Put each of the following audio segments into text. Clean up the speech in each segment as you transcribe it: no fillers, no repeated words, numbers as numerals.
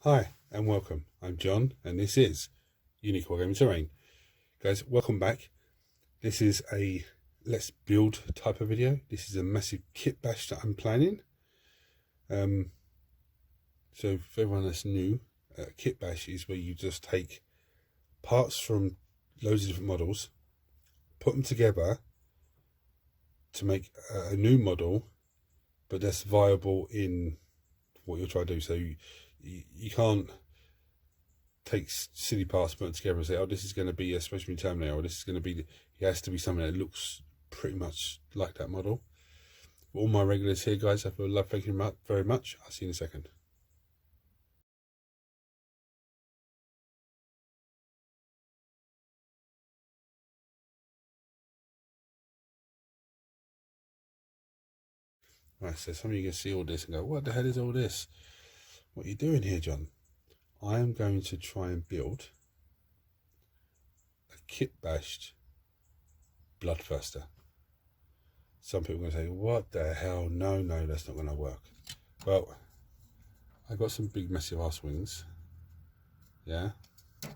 Hi and welcome. I'm John and this is Unique Wargaming Terrain. Guys, welcome back. This is a let's build type of video. This is a massive kit bash that I'm planning. So for everyone that's new, kit bash is where you just take parts from loads of different models, put them together to make a new model, but that's viable in what you're trying to do. So you can't take silly parts, put them together and say, oh, this is going to be a Special Terminator, or this is going to be, it has to be something that looks pretty much like that model. All my regulars here, guys, I feel love, thank you very much. I'll see you in a second. Right, so some of you can see all this and go, what the hell is all this? What are you doing here, John? I am going to try and build a Kitbashed Bloodthirster. Some people are going to say, what the hell? No, that's not going to work. Well, I got some big massive ass wings. Yeah. I'm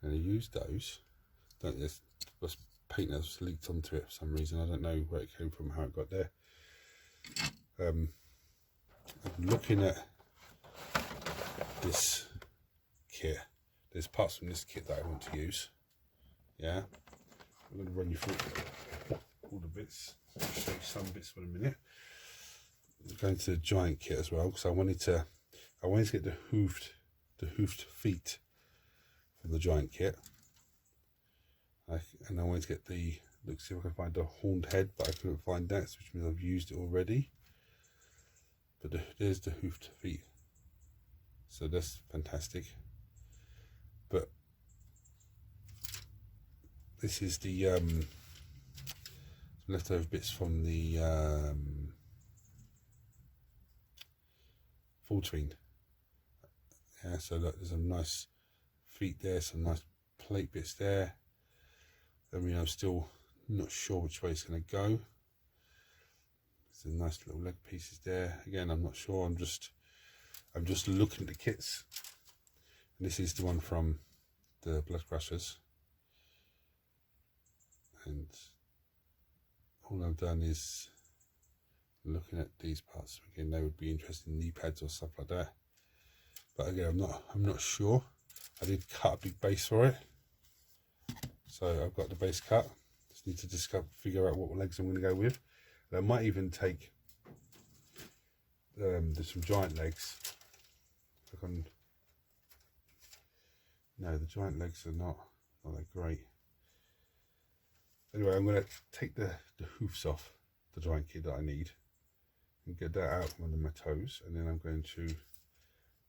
going to use those. Don't just paint that's leaked onto it for some reason. I don't know where it came from, how it got there. I'm looking at this kit. There's parts from this kit that I want to use. Yeah. I'm going to run you through all the bits. I'll show you some bits for a minute. I'm going to the giant kit as well because I wanted to get the hoofed feet from the giant kit. And I wanted to get see if I can find the horned head, but I couldn't find that, which means I've used it already. But there's the hoofed feet, so that's fantastic. But this is the leftover bits from the full tween. Yeah, so look, there's some nice feet there, some nice plate bits there. I mean, I'm still not sure which way it's going to go. There's a nice little leg pieces there. Again, I'm not sure. I'm just looking at the kits. And this is the one from the Blood Crushers. And all I've done is looking at these parts. Again, they would be interested in knee pads or stuff like that. But again, I'm not sure. I did cut a big base for it. So I've got the base cut. Just need to figure out what legs I'm going to go with. And I might even take there's some giant legs. No, the giant legs are not that great. Anyway, I'm going to take the hoofs off the giant kit that I need and get that out from under my toes, and then I'm going to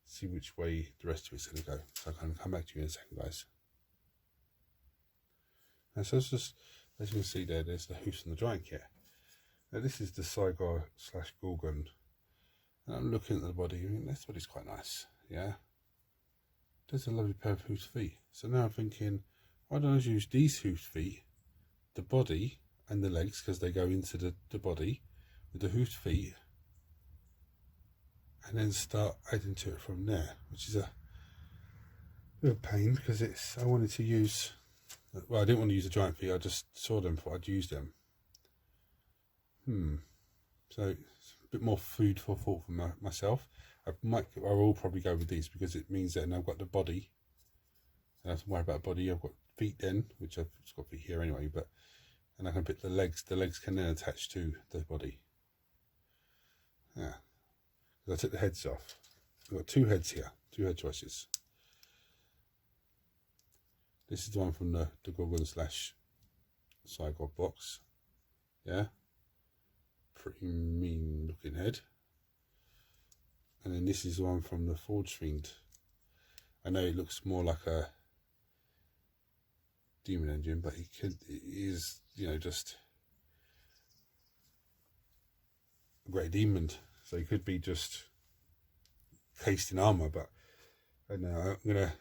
see which way the rest of it's going to go. So I can come back to you in a second, guys. And so it's just, as you can see there's the hoofs and the giant kit. Now this is the Cygor / Gorgon. And I'm looking at the body. I mean, this body's quite nice, yeah. There's a lovely pair of hoofed feet. So now I'm thinking, why don't I use these hoofed feet, the body and the legs, because they go into the body with the hoofed feet, and then start adding to it from there, which is a bit of a pain because I wanted to use, well, I didn't want to use the giant feet. I just saw them, thought I'd use them. So it's a bit more food for thought for myself. I will probably go with these because it means that now I've got the body. I don't have to worry about body. I've got feet then, which I've just got feet here anyway. And I can put the legs. The legs can then attach to the body. Yeah. I took the heads off. I've got two heads here. Two head choices. This is the one from the Gorgon / Cygor box. Yeah. Pretty mean looking head. And then this is the one from the Forge Fiend. I know it looks more like a demon engine, but it is, you know, just a great demon. So he could be just cased in armor, but I don't know. I'm gonna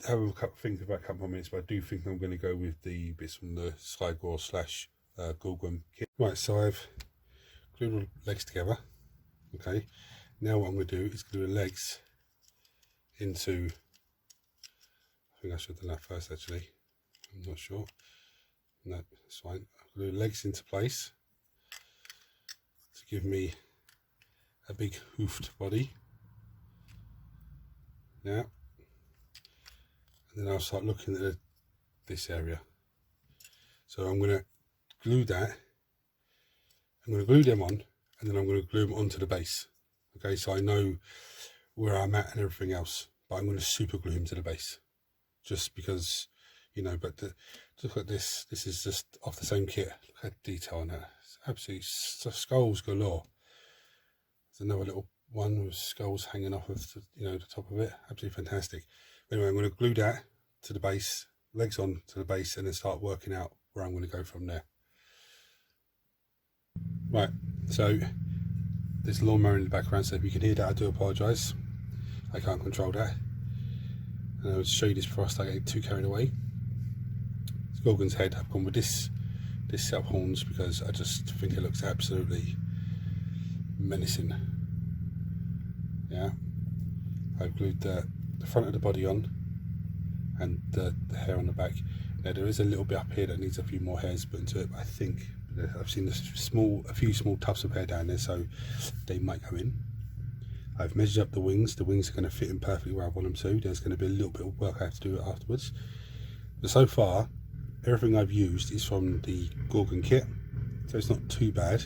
have a think about a couple more minutes, but I do think I'm going to go with the bits from the Cygor / Gorgon kit. Right, so I've glued all the legs together. Okay, now what I'm going to do is glue the legs into, I think I should have done that first actually, I'm not sure. No, it's fine. I'll glue legs into place to give me a big hoofed body. Now, and then I'll start looking at this area. So I'm going to glue that. I'm going to glue them on, and then I'm going to glue them onto the base. Okay, so I know where I'm at and everything else, but I'm going to super glue him to the base, just because, you know. But look at this. This is just off the same kit. Look at the detail on that. It's absolutely skulls galore. There's another little one with skulls hanging off of the, you know, the top of it. Absolutely fantastic. Anyway, I'm going to glue that to the base, legs on to the base, and then start working out where I'm going to go from there. Right, so there's lawnmower in the background, so if you can hear that, I do apologise. I can't control that. And I'll show you this before I start getting too carried away. It's Gorgon's head. I've gone with this set of horns because I just think it looks absolutely menacing. Yeah, I've glued the front of the body on and the hair on the back. Now there is a little bit up here that needs a few more hairs put into it, but I think I've seen a few small tufts of hair down there, so they might go in. I've measured up the wings. The wings are going to fit in perfectly where I want them to. There's going to be a little bit of work I have to do afterwards. But so far, everything I've used is from the Gorgon kit, so it's not too bad.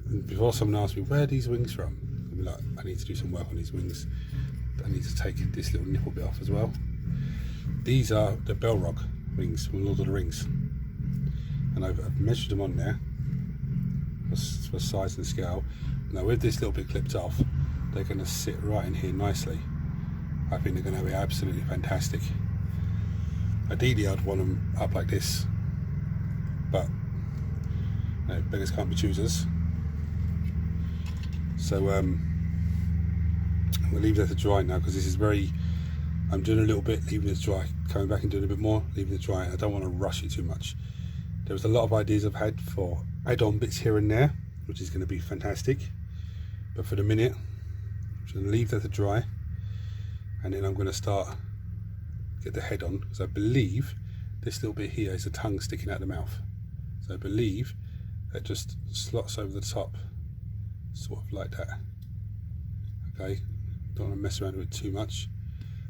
And before someone asks me, where are these wings from? I'm like, I need to do some work on these wings. I need to take this little nipple bit off as well. These are the Balrog wings from Lord of the Rings. And I've measured them on there for size and scale. Now with this little bit clipped off, they're going to sit right in here nicely. I think they're going to be absolutely fantastic. Ideally I'd want them up like this, but no, beggars can't be choosers. So I'm going to leave that to dry now, because this is very, I'm doing a little bit, leaving it to dry, coming back and doing a bit more, leaving it dry. I don't want to rush it too much. There was a lot of ideas I've had for add-on bits here and there, which is going to be fantastic. But for the minute, I'm just going to leave that to dry, and then I'm going to start get the head on, because I believe this little bit here is a tongue sticking out the mouth. So I believe that just slots over the top, sort of like that. Okay, don't want to mess around with it too much.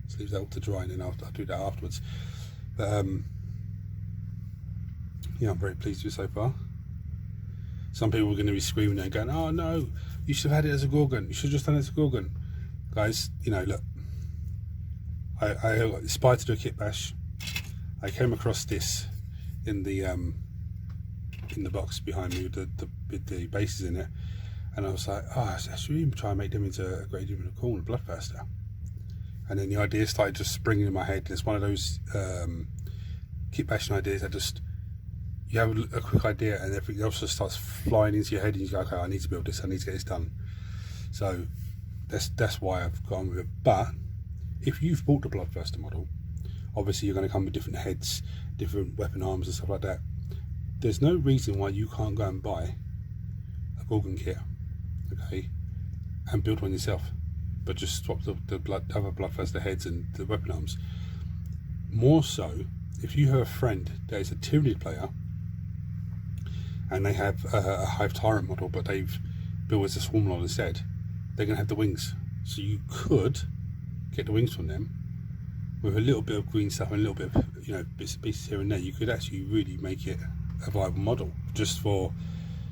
Let's leave that all to dry, and then I'll do that afterwards. But yeah, I'm very pleased with it so far. Some people are going to be screaming and going, oh no, you should have had it as a Gorgon, you should have just done it as a Gorgon. Guys, you know, look, I aspired to do a kit bash. I came across this in the box behind me with the bases in it, and I was like, oh, I should even try and make them into a great deal of corn, Bloodthirster. And then the idea started just springing in my head. It's one of those kit bashing ideas that just, you have a quick idea and everything else just starts flying into your head, and you go, okay, I need to build this, I need to get this done. So that's why I've gone with it. But if you've bought the Bloodthirster model, obviously you're going to come with different heads, different weapon arms and stuff like that. There's no reason why you can't go and buy a Gorgon kit, okay, and build one yourself, but just swap the other Bloodthirster heads and the weapon arms. More so, if you have a friend that is a Tyranid player and they have a Hive Tyrant model, but they've built as a Swarm Lord instead, they're going to have the wings. So you could get the wings from them with a little bit of green stuff and a little bit of, you know, bits and pieces here and there. You could actually really make it a viable model just for,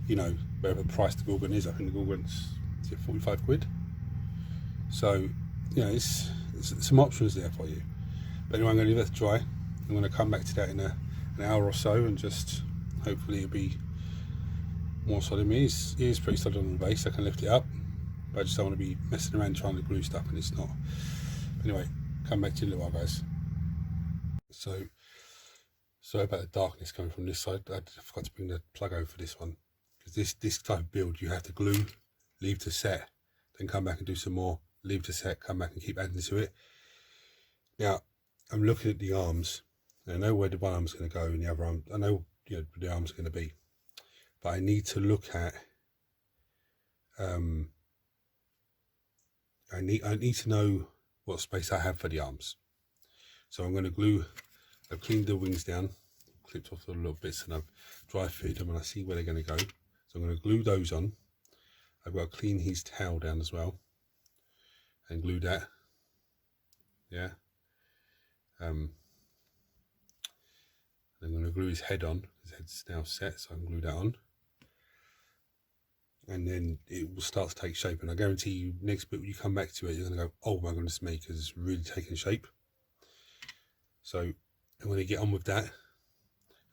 you know, whatever the price the Gorgon is. I think the Gorgon's 45 quid. So, you know, it's some options there for you. But anyway, I'm going to leave that to dry. I'm going to come back to that in an hour or so, and just hopefully it'll be more solid. It is pretty solid on the base. I can lift it up, but I just don't want to be messing around trying to glue stuff and it's not. Anyway, come back to you in a little while, guys. So sorry about the darkness coming from this side. I forgot to bring the plug over for this one, because this type of build you have to glue, leave to set, then come back and do some more, leave to set, come back and keep adding to it. Now I'm looking at the arms. I know where the one arm's going to go and the other arm, I know, you know, where the arm's going to be, but I need to look at I need to know what space I have for the arms. So I'm going to glue. I've cleaned the wings down, clipped off the little bits, and I've dry fitted them, and I see where they're going to go. So I'm going to glue those on. I've got to clean his tail down as well, and glue that. Yeah. I'm going to glue his head on. His head's now set, so I can glue that on. And then it will start to take shape. And I guarantee you, next bit when you come back to it, you're going to go, oh my goodness me, because it's really taking shape. So I'm going to get on with that.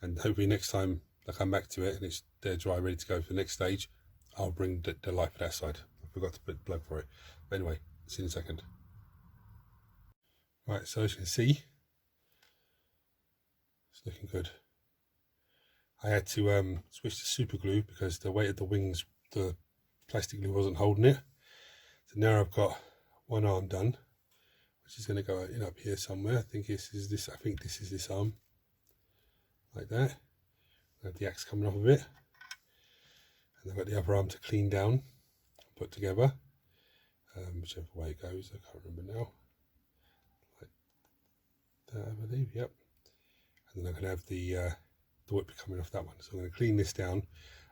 And hopefully next time I come back to it and they're dry, ready to go for the next stage, I'll bring the light for that side. I forgot to put the plug for it. But anyway, see you in a second. Right, so as you can see, it's looking good. I had to switch to super glue because the weight of the wings, the plastic glue wasn't holding it. So now I've got one arm done, which is going to go in up here somewhere. I think this is this arm, like that. I have the axe coming off of it, and I've got the other arm to clean down, put together, whichever way it goes. I can't remember now. Like that, I believe. Yep. And then I'm going to have the whip coming off that one. So I'm going to clean this down.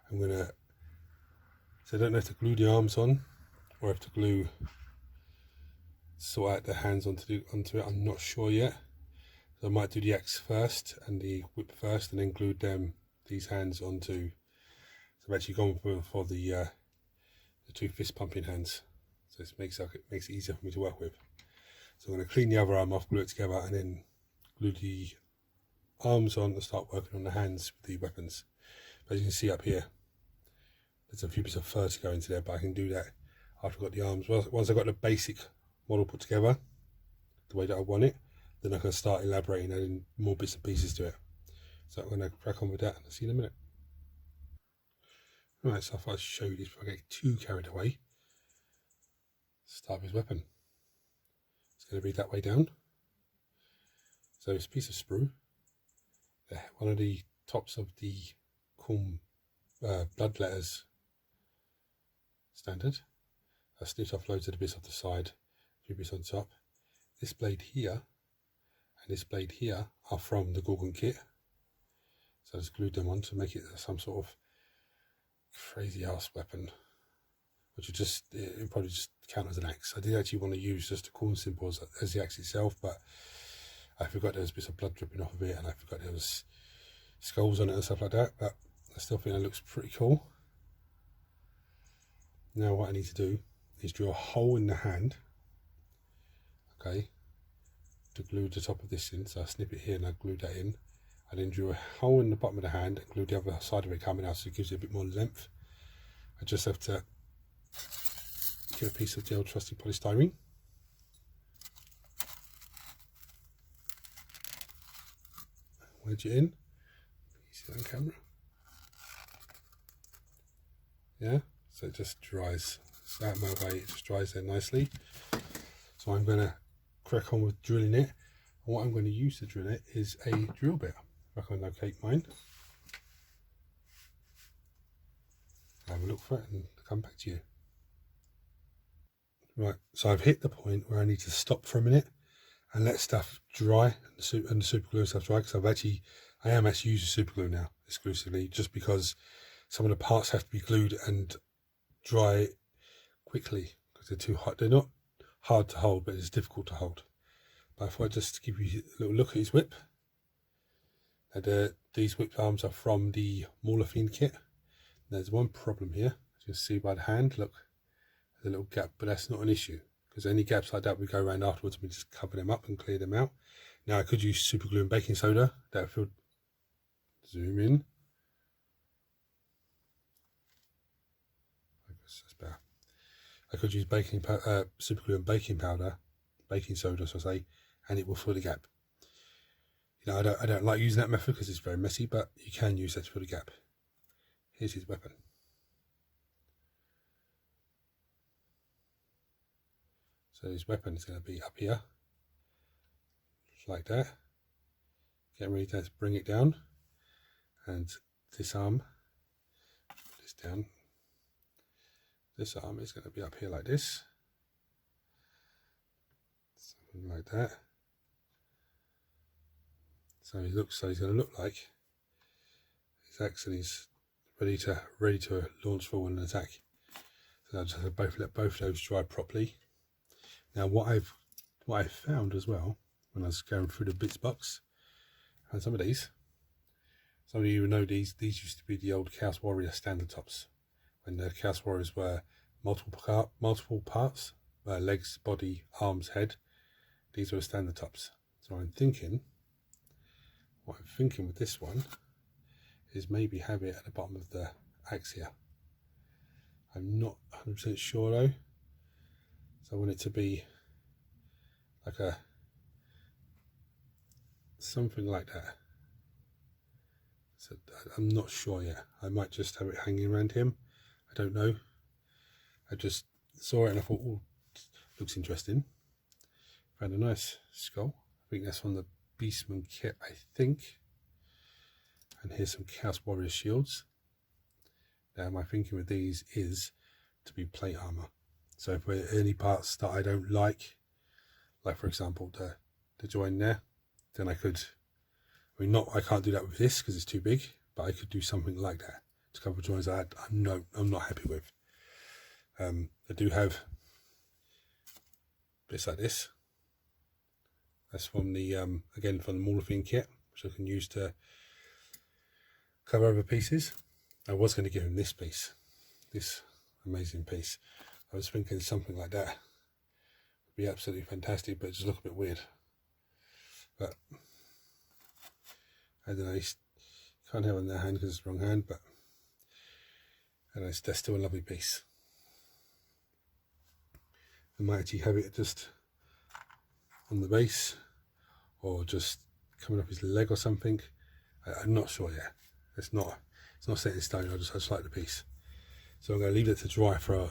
I'm going to, so I don't know if to glue the arms on or if to glue, sort out the hands onto it. I'm not sure yet. So I might do the axe first and the whip first, and then glue these hands onto. So I've actually gone for the two fist pumping hands. So it makes it easier for me to work with. So I'm going to clean the other arm off, glue it together, and then glue the arms on and start working on the hands with the weapons. But as you can see up here, there's a few bits of fur to go into there, but I can do that after I've got the arms. Once I've got the basic model put together the way that I want it, then I can start elaborating, adding more bits and pieces to it. So I'm going to crack on with that, and I'll see you in a minute. Right, so I thought I'd show you this before I get too carried away. Start with his weapon. It's going to be that way down. So it's a piece of sprue. One of the tops of the Khum blood letters standard. I snipped off loads of the bits off the side, a few bits on top. This blade here and this blade here are from the Gorgon kit. So I just glued them on to make it some sort of crazy ass weapon, which it'll probably just count as an axe. I did actually want to use just the corn symbols as the axe itself, but I forgot there was bits of blood dripping off of it, and I forgot there was skulls on it and stuff like that, but I still think it looks pretty cool. Now what I need to do is drill a hole in the hand, okay, to glue the top of this in. So I snip it here and I glue that in. I then drill a hole in the bottom of the hand and glue the other side of it coming out, so it gives it a bit more length. I just have to get a piece of the old trusty polystyrene. Wedge it in. You see that on camera? Yeah, so it just dries. It's out of my way, it just dries there nicely. So I'm going to crack on with drilling it. And what I'm going to use to drill it is a drill bit. If I can locate mine. Have a look for it and come back to you. Right, so I've hit the point where I need to stop for a minute and let stuff dry, and the super glue stuff dry, because I am actually using super glue now exclusively, just because some of the parts have to be glued and dry quickly because they're too hot. They're not hard to hold, but it's difficult to hold. But I thought I'd just give you a little look at his whip. And these whip arms are from the Morphine kit. There's one problem here, as you can see by the hand. Look, there's a little gap, but that's not an issue, because any gaps like that we go around afterwards and we just cover them up and clear them out. Now I could use super glue and baking soda. That would zoom in. That's better. I could use super glue and baking soda, so I say, and it will fill the gap. You know, I don't like using that method because it's very messy, but you can use that to fill the gap. Here's his weapon. So his weapon is going to be up here, like that. Get ready to bring it down and disarm. Put this down. This arm is going to be up here like this. something like that. So he looks, so he's going to look like his axe, and he's ready to launch forward and attack. So I'll just let both of those dry properly. Now what I've found as well when I was going through the bits box, and some of you will know these used to be the old Chaos Warrior standard tops, when the Chaos Warriors were multiple parts, legs, body, arms, head. These were the standard tops. So what I'm thinking with this one is maybe have it at the bottom of the axe here. I'm not 100% sure though, so I want it to be like something like that. So I'm not sure yet. I might just have it hanging around him. I don't know. I just saw it and I thought, oh, looks interesting. Found a nice skull. I think that's from the Beastman kit, I think. And here's some Chaos Warrior shields. Now my thinking with these is to be plate armor. So if there are any parts that I don't like for example the join there, then I could, I can't do that with this because it's too big, but I could do something like that to cover joins that I'm not happy with. I do have bits like this. That's from the again from the Morphine kit, which I can use to cover other pieces. I was going to give him this piece, this amazing piece. I was thinking something like that would be absolutely fantastic, but it just look a bit weird. But I don't know, you can't have it in their hand because it's the wrong hand, but that's still a lovely piece. I might actually have it just on the base, or just coming off his leg or something. I'm not sure yet. It's not set in stone. I just like the piece. So I'm going to leave it to dry for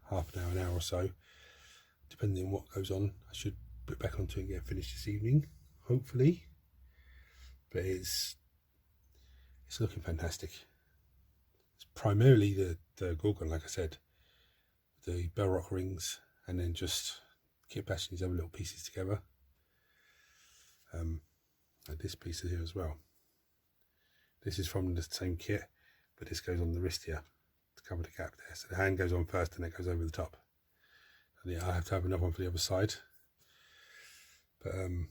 half an hour or so, depending on what goes on. I should put it back onto it and get it finished this evening, hopefully. But it's looking fantastic. It's primarily the Gorgon, like I said, the bell rock rings, and then just Kitbashed these other little pieces together. Like this piece here as well. This is from the same kit, but this goes on the wrist here to cover the gap there. So the hand goes on first and it goes over the top. And yeah, I have to have another one for the other side. But yeah,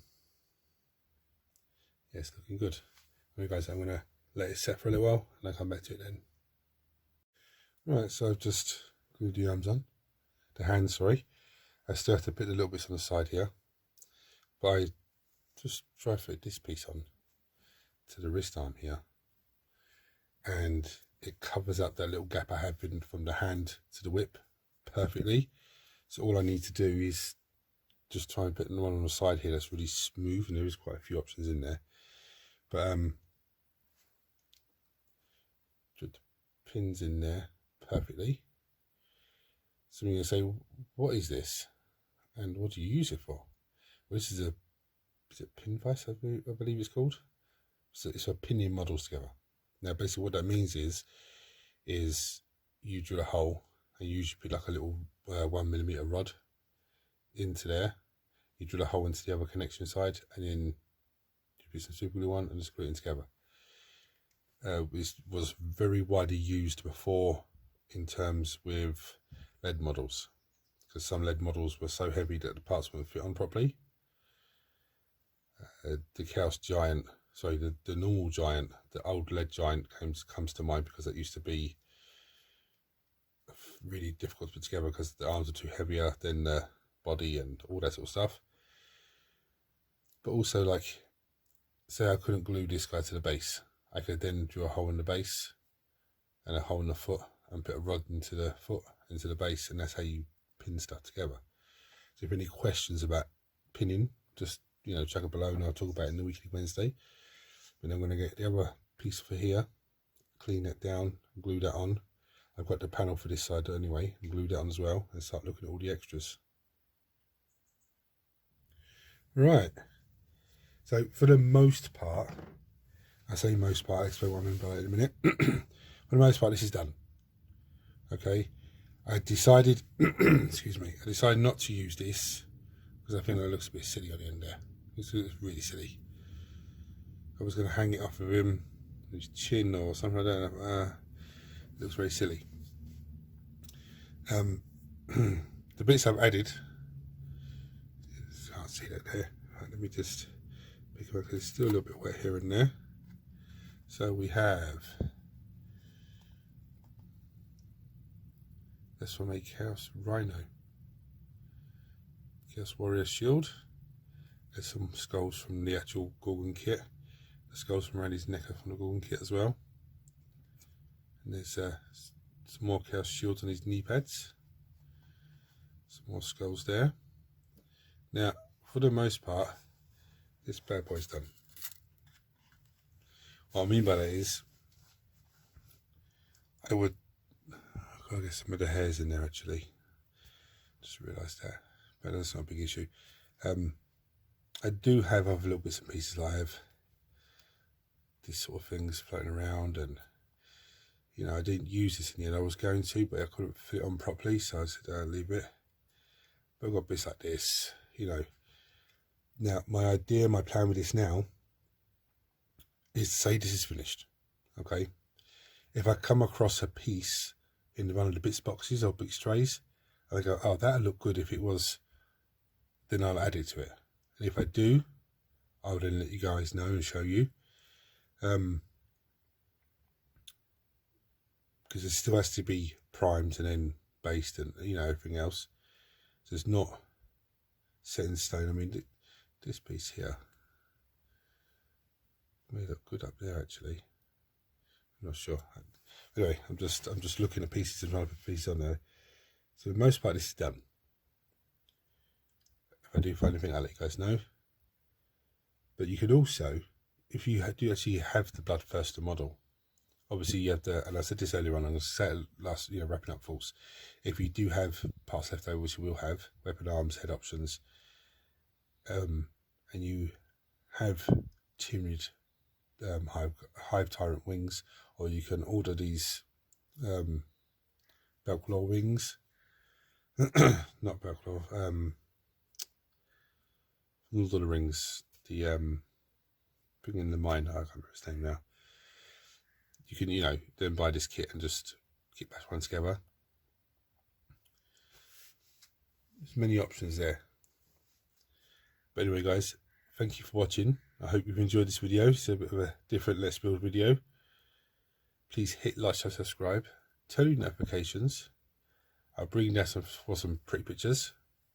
it's looking good. Anyway guys, I'm going to let it set for a little while and I'll come back to it then. Right, so I've just glued the arms on. The hands, sorry. I still have to put the little bits on the side here. But I just try to fit this piece on to the wrist arm here. And it covers up that little gap I have in from the hand to the whip perfectly. So all I need to do is just try and put the one on the side here that's really smooth, and there is quite a few options in there. But put the pins in there perfectly. So you're going to say, what is this? And what do you use it for? Well, this is it pin vise, I believe it's called. So it's for pinning models together. Now basically what that means is you drill a hole and you usually put like a little 1mm rod into there. You drill a hole into the other connection side, and then you put some super glue on and just glue it in together. This was very widely used before in terms with lead models, because some lead models were so heavy that the parts wouldn't fit on properly. The Chaos Giant, sorry, the normal Giant, the old lead Giant comes to mind, because it used to be really difficult to put together because the arms are too heavier than the body and all that sort of stuff. But also, like, say I couldn't glue this guy to the base, I could then drill a hole in the base and a hole in the foot and put a rod into the foot, into the base, and that's how you pin stuff together. So if any questions about pinning, just chuck it below and I'll talk about it in the Weekly Wednesday. But I'm going to get the other piece for here, clean it down, glue that on. I've got the panel for this side anyway, and glue that on as well, and start looking at all the extras. Right, so for the most part, I say most part, I'll explain what I mean by it in a minute. For the most part, this is done. Okay, I decided, excuse me, I decided not to use this because I think that looks a bit silly on the end there. It's really silly. I was going to hang it off of him, his chin or something. I don't know. It looks very silly. The bits I've added, can't see that there. Right, let me just pick it up because it's still a little bit wet here and there. So we have this from a Chaos Rhino, Chaos Warrior Shield. There's some skulls from the actual Gorgon kit. The skulls from around his neck are from the Gorgon kit as well. And there's some more Chaos Shields on his knee pads. Some more skulls there. Now, for the most part, this bad boy's done. What I mean by that is, I gotta get some of the hairs in there actually. Just realised that, but that's not a big issue. I do have other little bits and pieces. I have these sort of things floating around, and you know, I didn't use this in the end. I was going to, but I couldn't fit it on properly, so I said I'll leave it. But I've got bits like this, you know. Now, my idea, my plan with this now is to say this is finished, okay? If I come across a piece in one of the bits boxes or big strays, and I go, oh, that'll look good if it was, then I'll add it to it. And if I do, I'll then let you guys know and show you. Because it still has to be primed and then based and, you know, everything else. So it's not set in stone. I mean, this piece here may look good up there actually. I'm not sure. Anyway, I'm just looking at pieces and trying to put pieces on there. So for the most part, this is done. If I do find anything, I'll let you guys know. But you could also, if you do actually have the Bloodthirster model, obviously you have the, and I said this earlier on, I'm going to say it last, you know, wrapping up thoughts. If you do have parts left over, which you will have, weapon, arms, head options, and you have Tyranid hive tyrant wings, or you can order these Belclaw wings, not Belclaw, Lord of the Rings, the thing in the mine, I can't remember his name now. You can, you know, then buy this kit and just Kitbashed one together. There's many options there. But anyway, guys, thank you for watching. I hope you've enjoyed this video. It's a bit of a different Let's Build video. Please hit like, share, subscribe, turn on notifications. I'll bring you down some pretty pictures.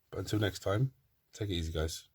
But until next time, take it easy, guys.